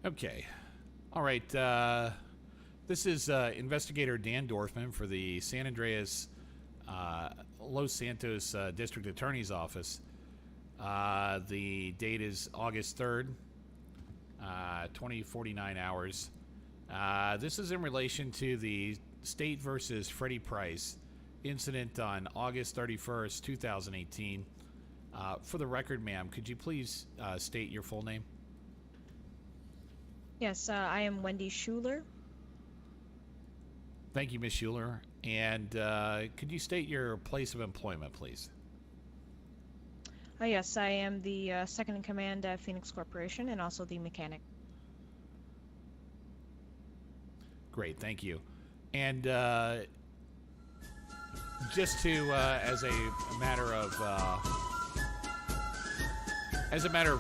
Okay. All right. This is Investigator Dan Dorfman for the San Andreas Los Santos District Attorney's Office. The date is August 3rd, 2049 hours. This is in relation to the State versus Freddy Price incident on August 31st, 2018. For the record, ma'am, could you please state your full name? Yes, I am Wendy Scheiler. Thank you, Ms. Scheiler. And could you state your place of employment, please? Yes, I am the second in command at Phoenix Corporation and also the mechanic. Great, thank you. And just to, as a matter of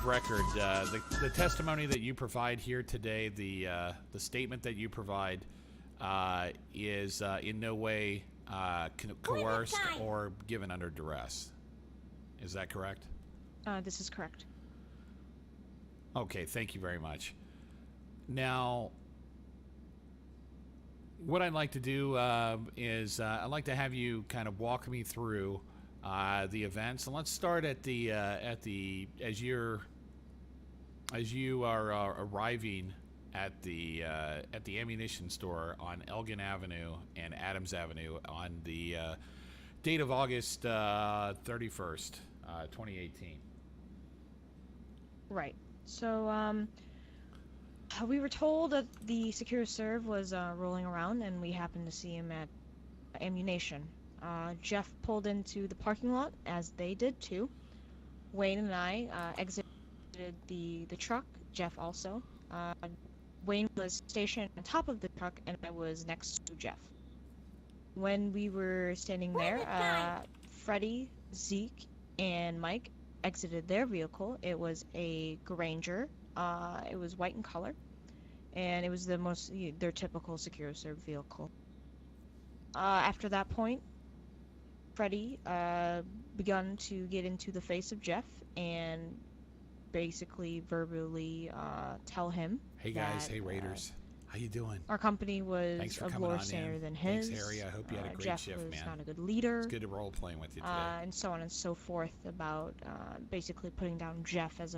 record, the testimony that you provide here today, the statement that you provide, is in no way coerced or given under duress. Is that correct? This is correct. Okay, thank you very much. Now, what I'd like to do is I'd like to have you kind of walk me through the events, and let's start at the as you are arriving at the ammunition store on Elgin Avenue and Adams Avenue on the date of August 31st, 2018. Right. So, we were told that the Secure Serve was rolling around, and we happened to see him at ammunition. Jeff pulled into the parking lot, as they did too. Wayne and I exited the truck, Jeff also. Wayne was stationed on top of the truck, and I was next to Jeff. When we were standing there, Freddy, Zeke, and Mike exited their vehicle. It was a Granger. It was white in color, and it was their typical Secure Serve vehicle. After that point, Freddy begun to get into the face of Jeff and basically verbally tell him, hey guys, hey Raiders, how you doing? Our company was of lower standard than his. Thanks, Harry. I hope you had a great Jeff shift, was man. not a good leader. It's good to role playing with you today. And so on and so forth about basically putting down Jeff as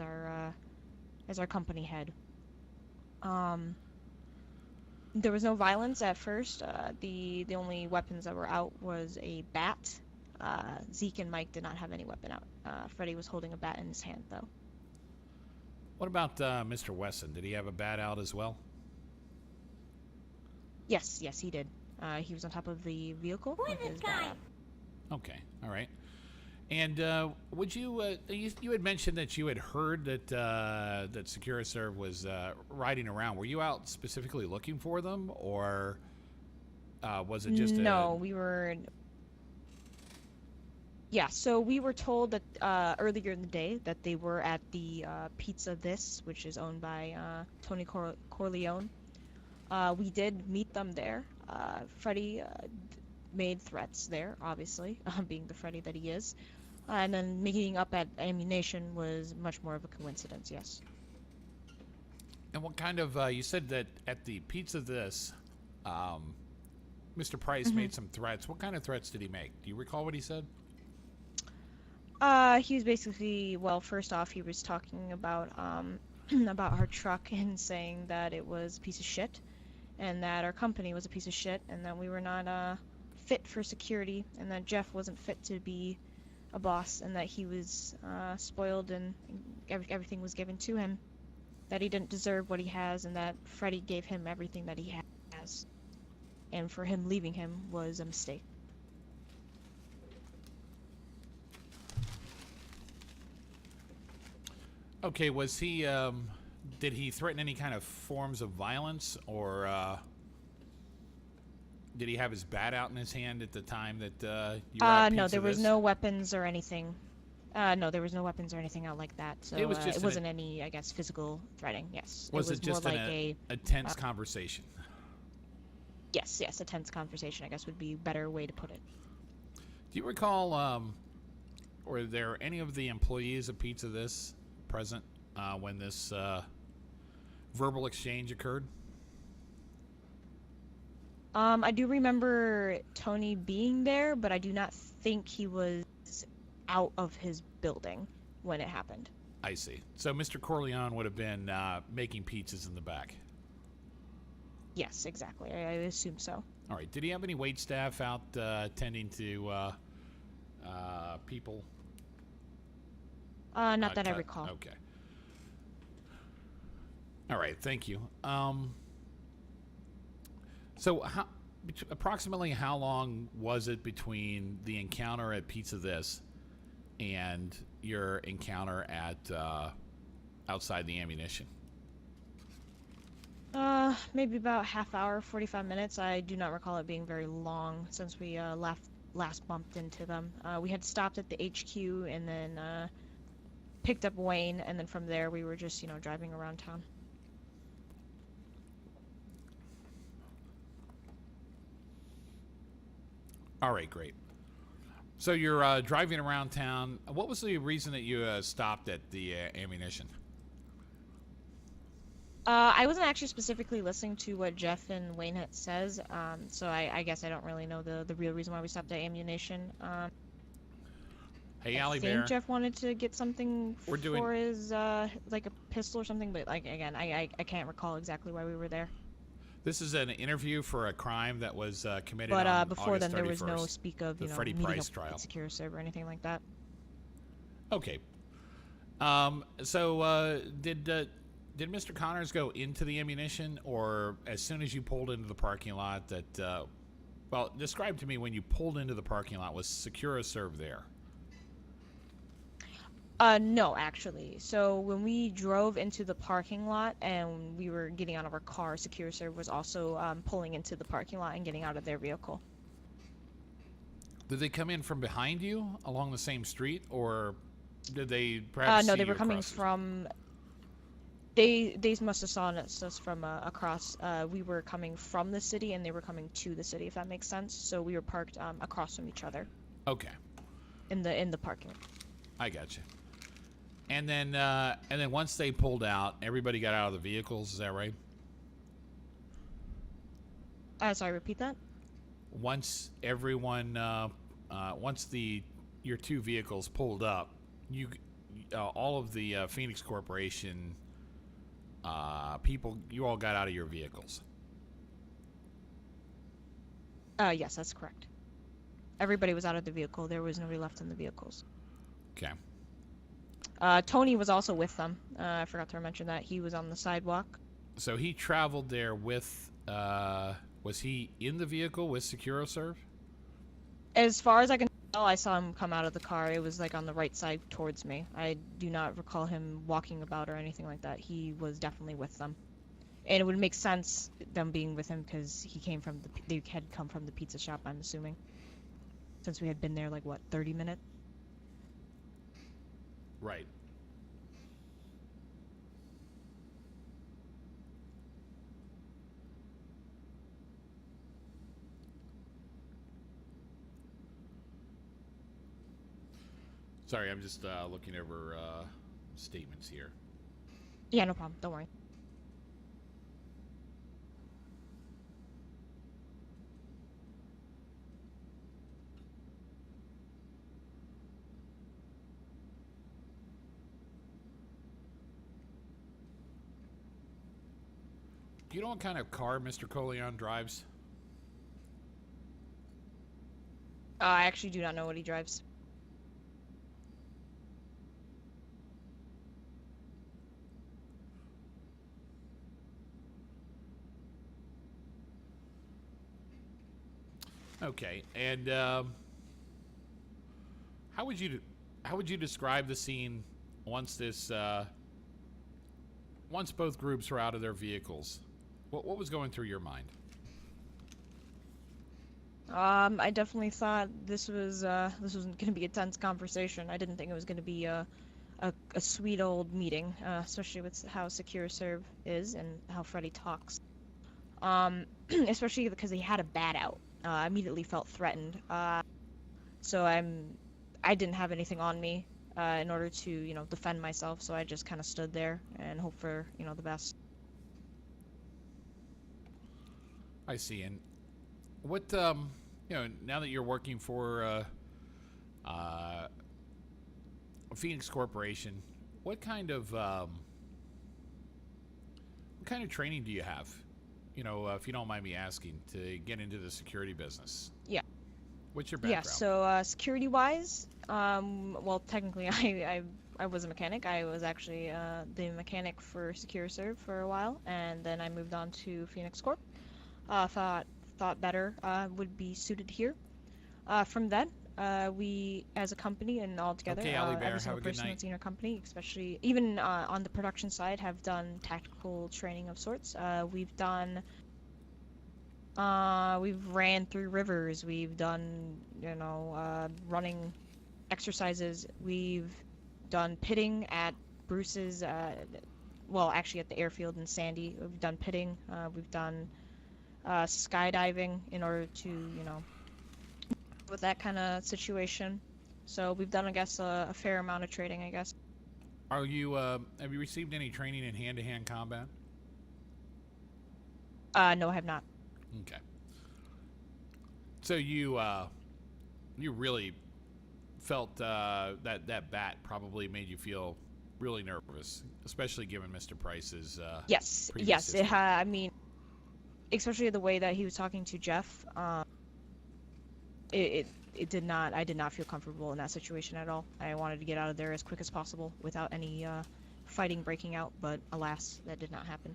our company head. There was no violence at first. The only weapons that were out was a bat. Zeke and Mike did not have any weapon out. Freddy was holding a bat in his hand, though. What about Mr. Wesson? Did he have a bat out as well? Yes, he did. He was on top of the vehicle with his bat out. Okay, all right. And would you had mentioned that you had heard that that SecuriServe was riding around. Were you out specifically looking for them, or was it just No, we were... Yeah, so we were told that earlier in the day that they were at the Pizza This, which is owned by Tony Corleone. We did meet them there. Freddy made threats there, obviously, being the Freddy that he is. And then meeting up at ammunition was much more of a coincidence, yes. And what kind of, you said that at the Pizza This, Mr. Price made some threats. What kind of threats did he make? Do you recall what he said? He was basically, well, first off, he was talking about about our truck and saying that it was a piece of shit, and that our company was a piece of shit, and that we were not fit for security, and that Jeff wasn't fit to be a boss, and that he was spoiled and everything was given to him, that he didn't deserve what he has, and that Freddy gave him everything that he has, and for him leaving him was a mistake. Okay, was he, did he threaten any kind of forms of violence, or did he have his bat out in his hand at the time that you were at Pizza No, there was This? no weapons or anything. No, there was no weapons or anything out like that. So It was just it wasn't any, I guess, physical threatening. Yes, Was it was just more like a tense conversation? yes, a tense conversation, I guess, would be a better way to put it. Do you recall, were there any of the employees of Pizza This present when this verbal exchange occurred? I do remember Tony being there, but I do not think he was out of his building when it happened. I see. So Mr. Corleone would have been making pizzas in the back. Yes, exactly. I assume so. All right. Did he have any wait staff out tending to people? Not that I recall. Okay. All right. Thank you. So approximately how long was it between the encounter at Pizza This and your encounter at outside the ammunition? Maybe about half hour, 45 minutes. I do not recall it being very long since we last bumped into them. We had stopped at the HQ and then picked up Wayne, and then from there we were just, driving around town. All right, great. So you're driving around town. What was the reason that you stopped at the ammunition? I wasn't actually specifically listening to what Jeff and Wayne had says, so I guess I don't really know the real reason why we stopped at ammunition. Hey, I Allie think Bear. Jeff wanted to get something for his, like a pistol or something, but like again, I can't recall exactly why we were there. This is an interview for a crime that was committed But on before August then, there was 31st, no speak of the Freddy meeting Price up trial. with Secure Serve or anything like that. Okay. Did Mr. Connors go into the ammunition, or as soon as you pulled into the parking lot that, well, describe to me when you pulled into the parking lot, was Secure Serve there? No, actually. So when we drove into the parking lot and we were getting out of our car, Secure Serve was also pulling into the parking lot and getting out of their vehicle. Did they come in from behind you along the same street, or did they perhaps No, see they were you coming across the- from... They must have saw us from across. We were coming from the city and they were coming to the city, if that makes sense. So we were parked across from each other. Okay. In the parking lot. I got you. And then once they pulled out, everybody got out of the vehicles. Is that right? Sorry, repeat that? Once everyone, once your two vehicles pulled up, all of the Phoenix Corporation people, you all got out of your vehicles. Yes, that's correct. Everybody was out of the vehicle. There was nobody left in the vehicles. Okay. Tony was also with them. I forgot to mention that. He was on the sidewalk. So he traveled there with, was he in the vehicle with SecuroServe? As far as I can tell, I saw him come out of the car. It was like on the right side towards me. I do not recall him walking about or anything like that. He was definitely with them. And it would make sense them being with him because they had come from the pizza shop, I'm assuming. Since we had been there like, what, 30 minutes? Right. Sorry, I'm just looking over statements here. Yeah, no problem. Don't worry. Do you know what kind of car Mr. Corleone drives? I actually do not know what he drives. Okay, and how would you describe the scene once once both groups were out of their vehicles? What was going through your mind? I definitely thought this was going to be a tense conversation. I didn't think it was going to be a sweet old meeting, especially with how Secure Serve is and how Freddy talks. Especially because he had a bat out. I immediately felt threatened. So I didn't have anything on me in order to, defend myself. So I just kind of stood there and hoped for, the best. I see. And what now that you're working for Phoenix Corporation, what kind of training do you have? If you don't mind me asking, to get into the security business. Yeah. What's your Yeah, background? so security-wise, well, technically, I was a mechanic. I was actually the mechanic for SecureServe for a while, and then I moved on to Phoenix Corp. Thought better would be suited here. From then, we, as a company and all together, Okay, Allie Bear, every single have a good person night. that's in our company, especially even on the production side, have done tactical training of sorts. We've ran through rivers. We've done, running exercises. We've done pitting at Bruce's, well, actually at the airfield in Sandy. We've done pitting. We've done skydiving in order to, with that kind of situation. So we've done, I guess, a fair amount of training, I guess. Have you received any training in hand-to-hand combat? No, I have not. Okay. So you really felt that bat probably made you feel really nervous, especially given Mr. Price's Yes, previous yes. history. I mean, especially the way that he was talking to Jeff. It did not. I did not feel comfortable in that situation at all. I wanted to get out of there as quick as possible without any fighting breaking out, but alas, that did not happen.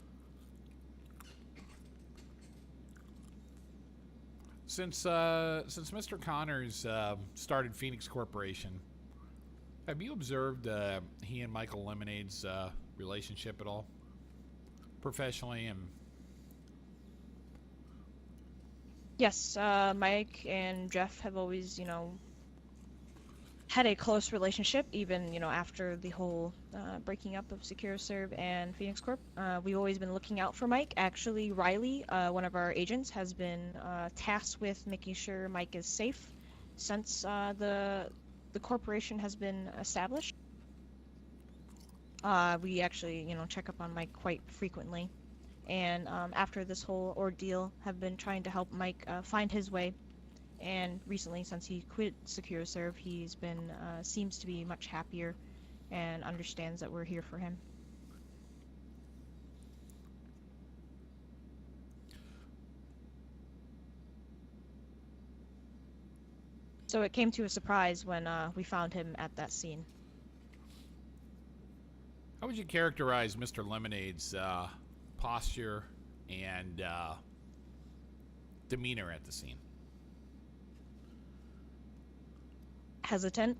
Since Mr. Connors started Phoenix Corporation, have you observed he and Michael Lemonade's relationship at all, professionally and? Yes, Mike and Jeff have always, had a close relationship, even, after the whole breaking up of SecureServe and Phoenix Corp. We've always been looking out for Mike. Actually, Riley, one of our agents, has been tasked with making sure Mike is safe since the corporation has been established. We actually, check up on Mike quite frequently. And after this whole ordeal, have been trying to help Mike find his way. And recently, since he quit SecureServe, he's been seems to be much happier and understands that we're here for him. So it came to a surprise when we found him at that scene. How would you characterize Mr. Lemonade's posture and demeanor at the scene? Hesitant.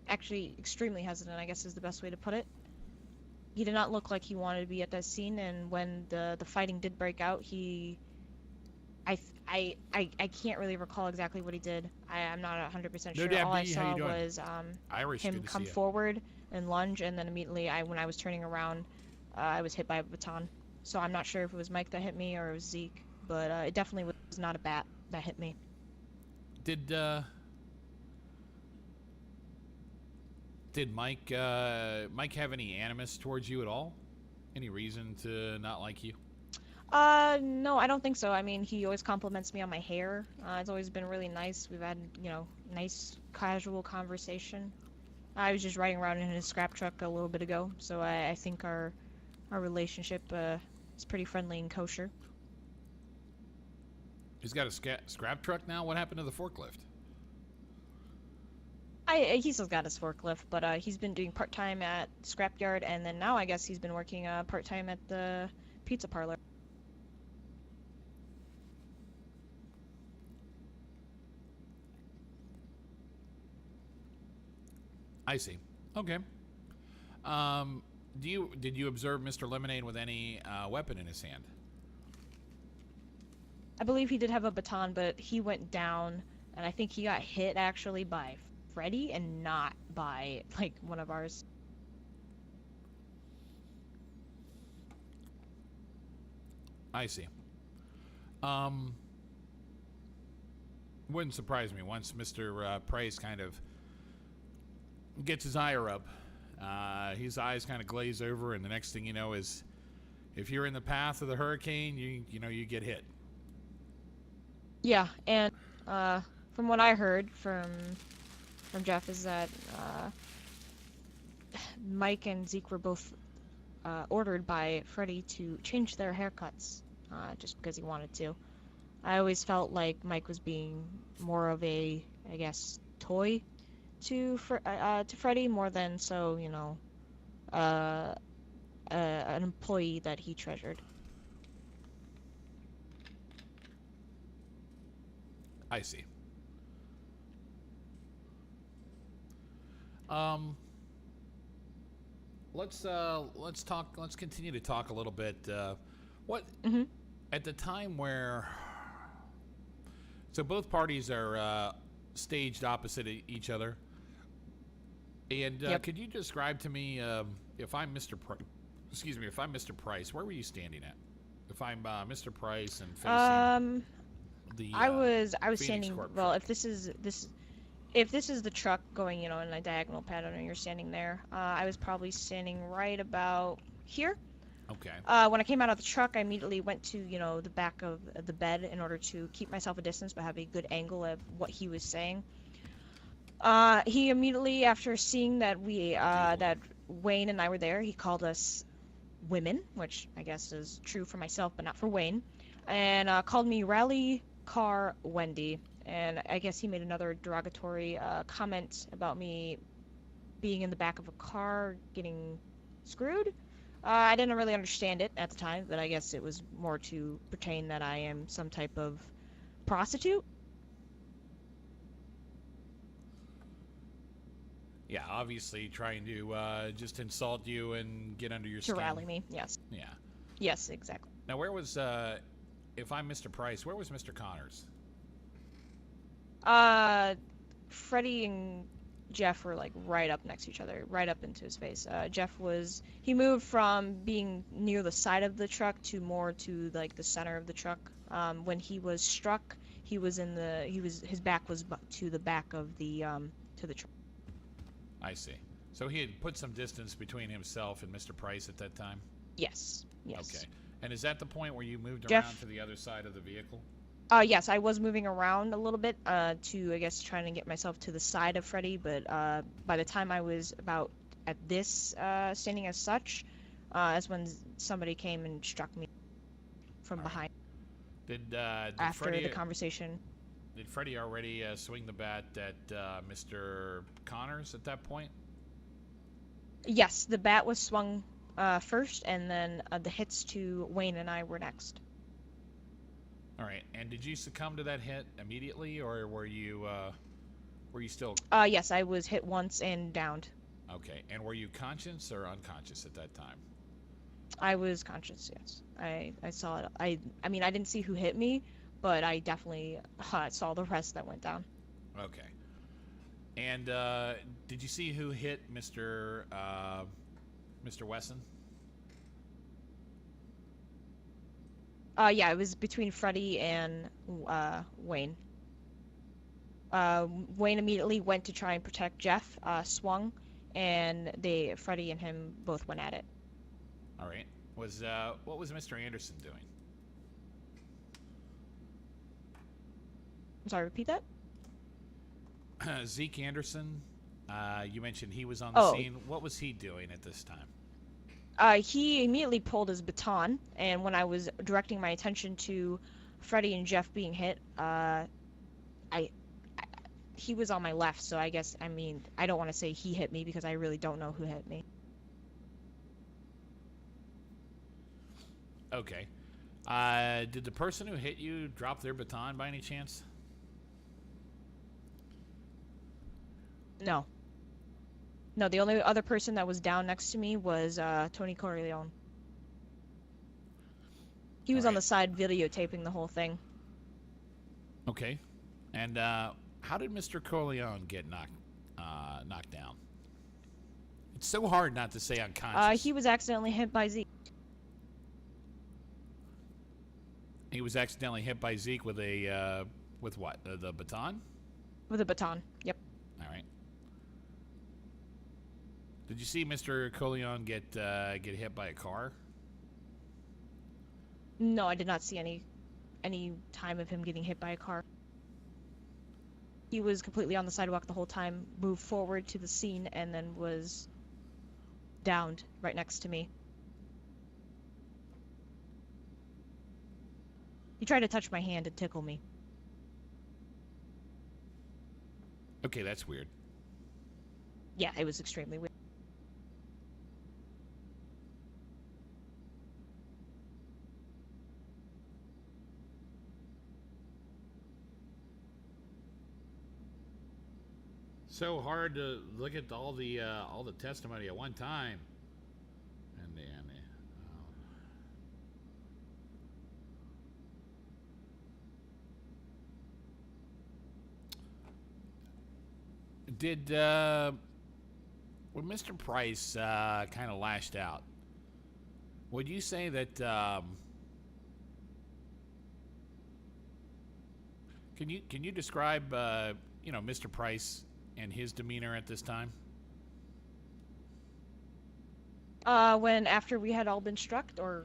Actually, extremely hesitant, I guess is the best way to put it. He did not look like he wanted to be at that scene, and when the fighting did break out, I can't really recall exactly what he did. I'm not 100% sure. All I saw was Irish, him come forward and lunge, and then immediately when I was turning around, I was hit by a baton. So I'm not sure if it was Mike that hit me or it was Zeke, but it definitely was not a bat that hit me. Did Mike have any animus towards you at all? Any reason to not like you? No, I don't think so. I mean, he always compliments me on my hair. It's always been really nice. We've had, nice casual conversation. I was just riding around in his scrap truck a little bit ago, so I think our relationship is pretty friendly and kosher. He's got a scrap truck now? What happened to the forklift? He still got his forklift, but he's been doing part-time at scrapyard, and then now I guess he's been working part-time at the pizza parlor. I see. Okay. Did you observe Mr. Lemonade with any weapon in his hand? I believe he did have a baton, but he went down, and I think he got hit actually by Freddy and not by one of ours. I see. Wouldn't surprise me once Mr. Price kind of gets his ire up. His eyes kind of glaze over, and the next thing you know is if you're in the path of the hurricane, you know you get hit. Yeah, and from what I heard from Jeff is that Mike and Zeke were both ordered by Freddy to change their haircuts just because he wanted to. I always felt like Mike was being more of a, I guess, toy to Freddy more than so, you know, an employee that he treasured. I see. Um, let's talk. Let's continue to talk a little bit. What Mm-hmm. at the time where so both parties are staged opposite each other, and Yep. could you describe to me if I'm if I'm Mr. Price, where were you standing at? If I'm Mr. Price and facing the I was Phoenix standing. Corp Well, truck. if this is the truck going, you know, in a diagonal pattern, and you're standing there, I was probably standing right about here. Okay. When I came out of the truck, I immediately went to, you know, the back of the bed in order to keep myself a distance but have a good angle of what he was saying. He immediately, after seeing that that Wayne and I were there, he called us women, which I guess is true for myself but not for Wayne, and called me Rally Car Wendy. And I guess he made another derogatory comment about me being in the back of a car getting screwed. I didn't really understand it at the time, but I guess it was more to pertain that I am some type of prostitute. Yeah, obviously trying to just insult you and get under your To skin. rally me, yes. Yeah. Yes, exactly. Now, where was if I'm Mr. Price, where was Mr. Connors? Freddy and Jeff were like right up next to each other, right up into his face. He moved from being near the side of the truck to more to like the center of the truck. When he was struck, his back was to the back of the to the truck. I see. So he had put some distance between himself and Mr. Price at that time? Yes. Yes. Okay. And is that the point where you moved Jeff- around to the other side of the vehicle? Yes, I was moving around a little bit to, I guess, trying to get myself to the side of Freddy, but by the time I was about at this standing as such, is when somebody came and struck me from All right. behind Did after Freddy, the conversation. Did Freddy already swing the bat at Mr. Connors at that point? Yes, the bat was swung first, and then the hits to Wayne and I were next. All right. And did you succumb to that hit immediately, or were you still Yes, I was hit once and downed. okay? And were you conscious or unconscious at that time? I was conscious, yes. I saw it. I mean, I didn't see who hit me, but I definitely saw the rest that went down. Okay. And did you see who hit Mr. Wesson? Yeah, it was between Freddy and Wayne. Wayne immediately went to try and protect Jeff, swung, and Freddy and him both went at it. All right. What was Mr. Anderson doing? I'm sorry, repeat that? Zeke Anderson. You mentioned he was on the scene. What was he doing at this time? He immediately pulled his baton, and when I was directing my attention to Freddy and Jeff being hit, he was on my left, so I guess, I mean, I don't want to say he hit me because I really don't know who hit me. Okay. Did the person who hit you drop their baton by any chance? No. No, the only other person that was down next to me was Tony Corleone. He was on the side videotaping the whole thing. Okay. And how did Mr. Corleone get knocked down? It's so hard not to say unconscious. He was accidentally hit by Zeke. He was accidentally hit by Zeke with a with what? The baton? With a baton. Yep. All right. Did you see Mr. Corleone get hit by a car? No, I did not see any time of him getting hit by a car. He was completely on the sidewalk the whole time, moved forward to the scene, and then was downed right next to me. He tried to touch my hand and tickle me. Okay, that's weird. Yeah, it was extremely weird. So hard to look at all the testimony at one time. And then, did when Mr. Price kind of lashed out, would you say that can you describe Mr. Price and his demeanor at this time? When after we had all been struck, or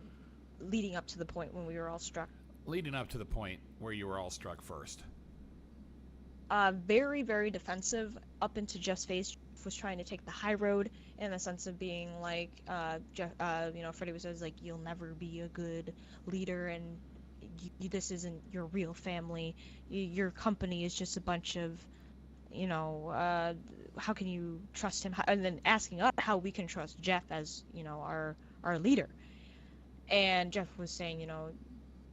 leading up to the point when we were all struck? Leading up to the point where you were all struck first. Very, very defensive up into Jeff's face. Jeff was trying to take the high road in the sense of being like, Jeff, Freddy was always like, you'll never be a good leader, and this isn't your real family. Your company is just a bunch of, how can you trust him? And then asking us how we can trust Jeff as, our leader. And Jeff was saying,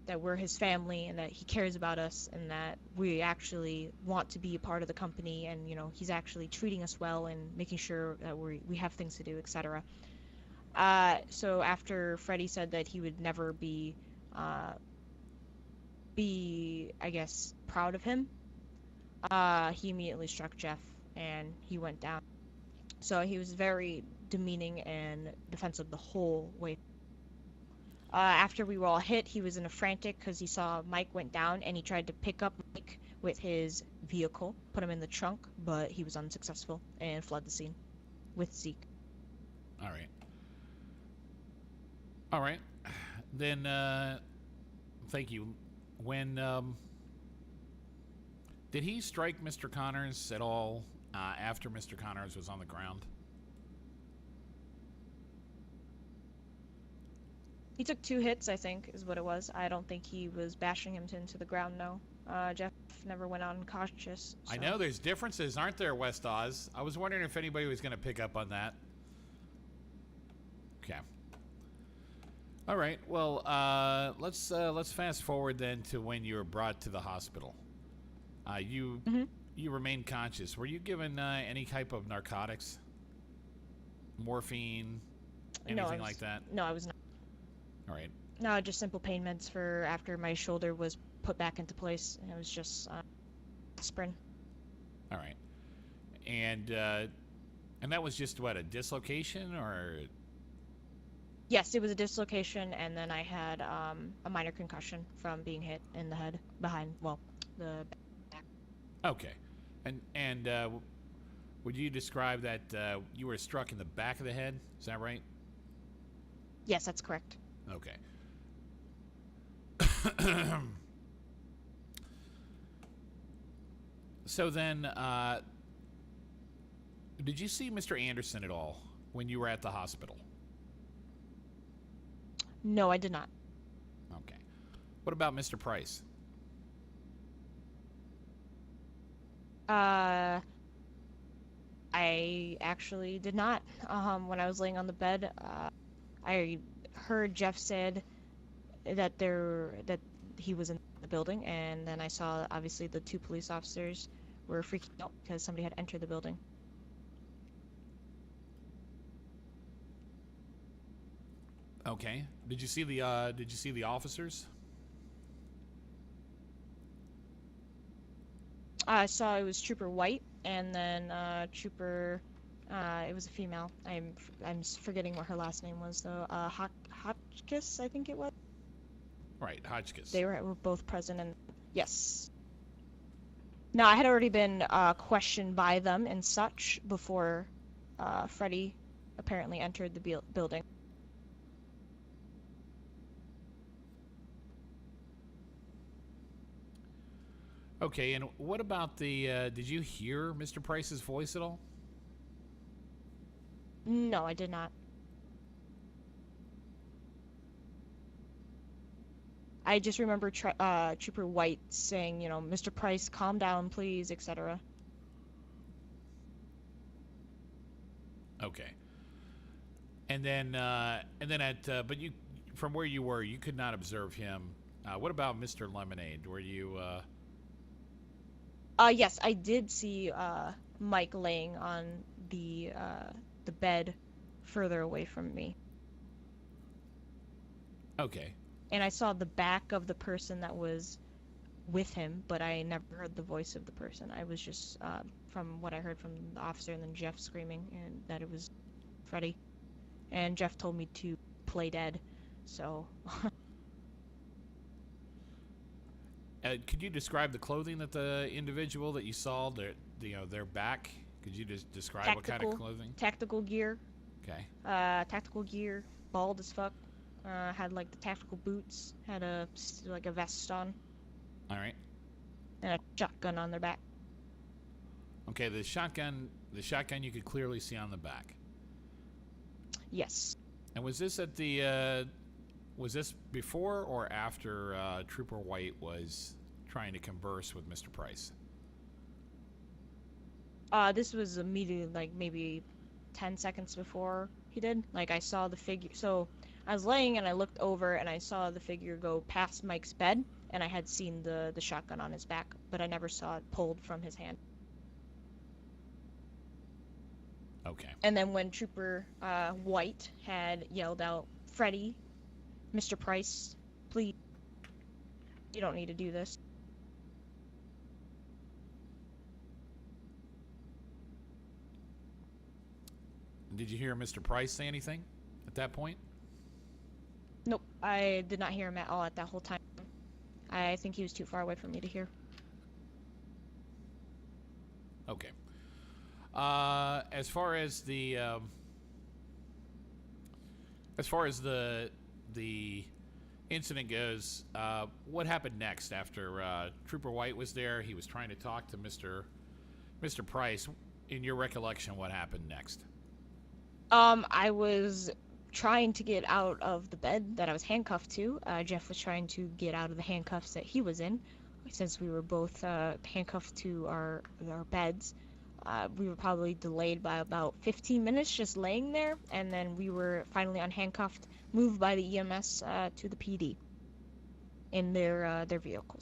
that we're his family and that he cares about us and that we actually want to be a part of the company, and he's actually treating us well and making sure that we have things to do, etc. So after Freddy said that he would never be I guess, proud of him, he immediately struck Jeff and he went down. So he was very demeaning and defensive the whole way. After we were all hit, he was in a frantic because he saw Mike went down, and he tried to pick up Mike with his vehicle, put him in the trunk, but he was unsuccessful and fled the scene with Zeke. All right. Then, thank you. When did he strike Mr. Connors at all after Mr. Connors was on the ground? He took 2 hits, I think, is what it was. I don't think he was bashing him into the ground, no. Jeff never went unconscious. So. I know there's differences, aren't there, West Oz? I was wondering if anybody was going to pick up on that. Okay. All right. Well, let's fast forward then to when you were brought to the hospital. You remained conscious. Were you given any type of narcotics? Morphine? Anything like that? No, I was not. All right. No, just simple pain meds for after my shoulder was put back into place. It was just aspirin. All right. And that was just what, a dislocation or? Yes, it was a dislocation, and then I had a minor concussion from being hit in the head behind, the back. Okay. And would you describe that you were struck in the back of the head? Is that right? Yes, that's correct. Okay. So then, did you see Mr. Anderson at all when you were at the hospital? No, I did not. Okay. What about Mr. Price? I actually did not. When I was laying on the bed, I heard Jeff said that he was in the building, and then I saw obviously the 2 police officers were freaking out because somebody had entered the building. Okay. Did you see the officers? I saw it was Trooper White, and then Trooper, it was a female. I'm forgetting what her last name was though. Hotchkiss, I think it was. Right, Hotchkiss. They were both present, and yes. No, I had already been questioned by them and such before Freddy apparently entered the building. Okay, and what about the? Did you hear Mr. Price's voice at all? No, I did not. I just remember Trooper White saying, you know, Mr. Price, calm down, please, etc. Okay. And then but you, from where you were, you could not observe him. What about Mr. Lemonade? Were you? Yes, I did see Mike laying on the bed further away from me. Okay. And I saw the back of the person that was with him, but I never heard the voice of the person. I was just, from what I heard from the officer and then Jeff screaming, and that it was Freddy. And Jeff told me to play dead, so... Could you describe the clothing that the individual that you saw, their back? Could you just describe what kind of clothing? Tactical gear. Okay. Tactical gear, bald as fuck. Had like the tactical boots, had a vest on. All right. And a shotgun on their back. Okay, the shotgun you could clearly see on the back. Yes. And was this at the was this before or after Trooper White was trying to converse with Mr. Price? This was immediately, like, maybe 10 seconds before he did. Like, I saw the figure, so I was laying and I looked over and I saw the figure go past Mike's bed, and I had seen the shotgun on his back, but I never saw it pulled from his hand. Okay. And then when Trooper White had yelled out, Freddy, Mr. Price, please, you don't need to do this. Did you hear Mr. Price say anything at that point? Nope, I did not hear him at all at that whole time. I think he was too far away for me to hear. Okay. As far as the incident goes, what happened next after Trooper White was there? He was trying to talk to Mr. Price. In your recollection, what happened next? I was trying to get out of the bed that I was handcuffed to. Jeff was trying to get out of the handcuffs that he was in, since we were both handcuffed to our beds. We were probably delayed by about 15 minutes just laying there, and then we were finally unhandcuffed, moved by the EMS to the PD in their vehicle.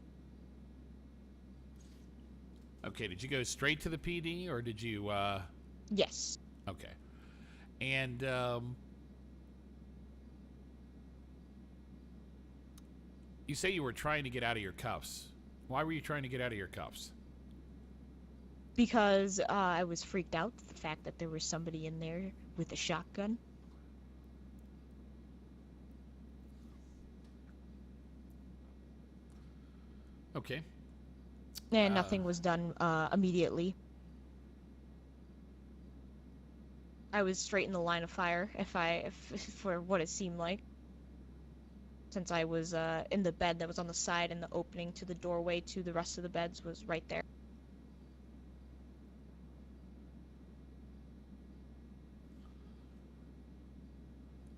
Okay, did you go straight to the PD, or did you... Yes. Okay. And, you say you were trying to get out of your cuffs. Why were you trying to get out of your cuffs? Because I was freaked out, the fact that there was somebody in there with a shotgun. Okay. And nothing was done immediately. I was straight in the line of fire, for what it seemed like. Since I was in the bed that was on the side, and the opening to the doorway to the rest of the beds was right there.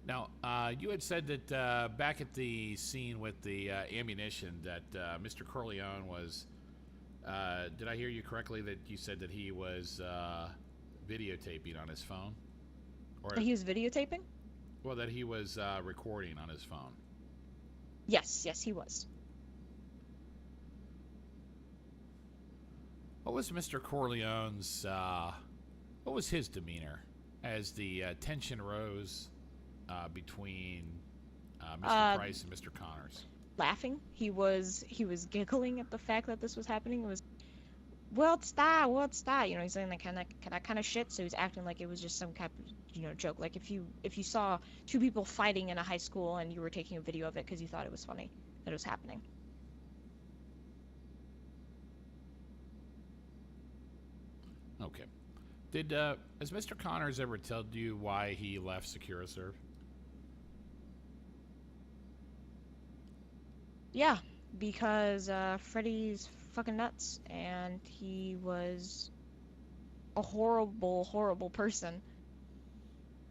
Now, you had said that back at the scene with the ammunition that Mr. Corleone was... did I hear you correctly that you said that he was videotaping on his phone? Or He was videotaping? Well, that he was recording on his phone. Yes, he was. What was Mr. Corleone's... what was his demeanor as the tension rose between Mr. Price and Mr. Connors? Laughing. He was giggling at the fact that this was happening. It was, what's that? You know, he's saying that kind of shit. So he's acting like it was just some kind of, joke. Like if you saw two people fighting in a high school and you were taking a video of it because you thought it was funny that it was happening. Okay. Did has Mr. Connors ever told you why he left SecuriServe? Yeah, because Freddy's fucking nuts, and he was a horrible, horrible person.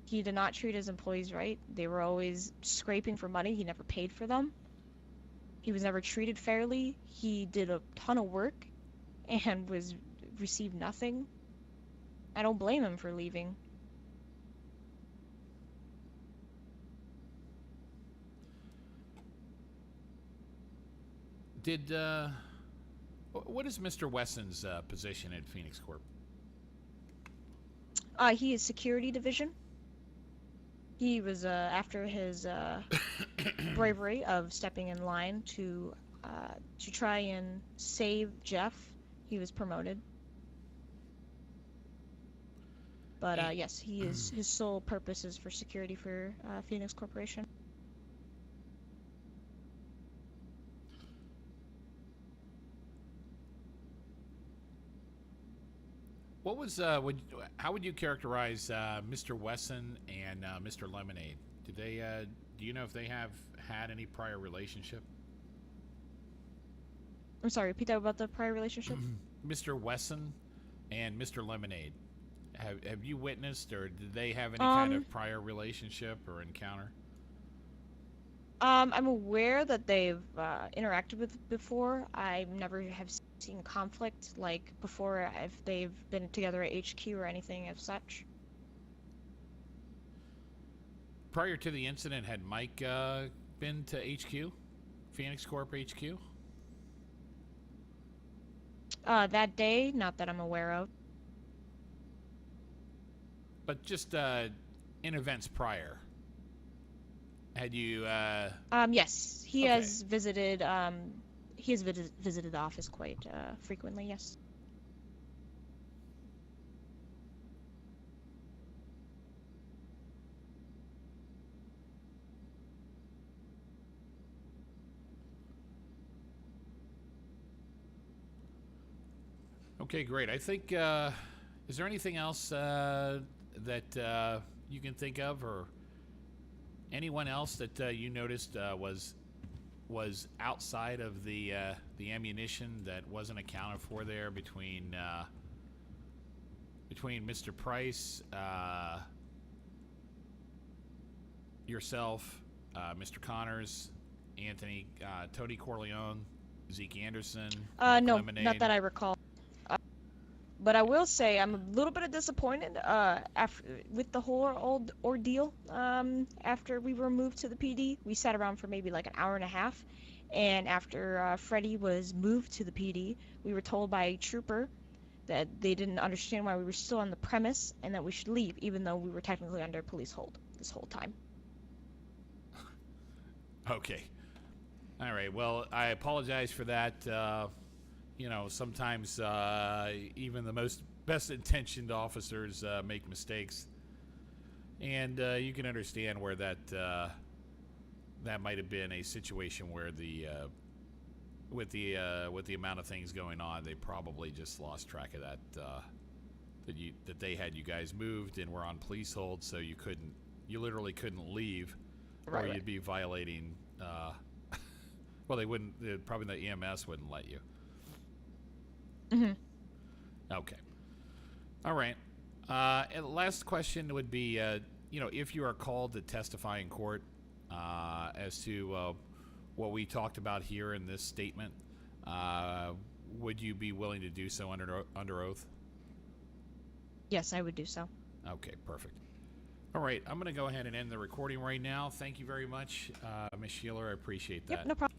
He did not treat his employees right. They were always scraping for money. He never paid for them. He was never treated fairly. He did a ton of work and received nothing. I don't blame him for leaving. What is Mr. Wesson's position at Phoenix Corp? He is security division. He was, after his, bravery of stepping in line to try and save Jeff, he was promoted. But, yes, his sole purpose is for security for, Phoenix Corporation. What was how would you characterize Mr. Wesson and Mr. Lemonade? Do you know if they have had any prior relationship? I'm sorry, repeat that about the prior relationship? Mr. Wesson and Mr. Lemonade. Have you witnessed, or did they have any kind of prior relationship or encounter? I'm aware that they've interacted with before. I never have seen conflict like before if they've been together at HQ or anything of such. Prior to the incident, had Mike been to HQ? Phoenix Corp HQ? That day, not that I'm aware of. But just in events prior. Had you Yes, he Okay. has visited visited the office quite frequently, yes. Okay, great. I think is there anything else that you can think of, or anyone else that you noticed was outside of the ammunition that wasn't accounted for there between Mr. Price, yourself, Mr. Connors, Anthony, Tony Corleone, Zeke Anderson, No, Lemonade? not that I recall. But I will say I'm a little bit disappointed with the whole old ordeal. After we were moved to the PD, we sat around for maybe like an hour and a half, and after Freddy was moved to the PD, we were told by a trooper that they didn't understand why we were still on the premise and that we should leave, even though we were technically under police hold this whole time. Okay. All right. Well, I apologize for that. You know, sometimes even the best intentioned officers make mistakes, and you can understand where that might have been a situation where with the amount of things going on, they probably just lost track of that that they had you guys moved and were on police hold, so you literally couldn't leave, or you'd be violating. Well, they wouldn't. Probably the EMS wouldn't let you. Mm-hmm. Okay. All right. And last question would be, if you are called to testify in court as to what we talked about here in this statement, would you be willing to do so under oath? Yes, I would do so. Okay, perfect. All right, I'm going to go ahead and end the recording right now. Thank you very much, Ms. Scheiler. I appreciate that. Yep, no problem.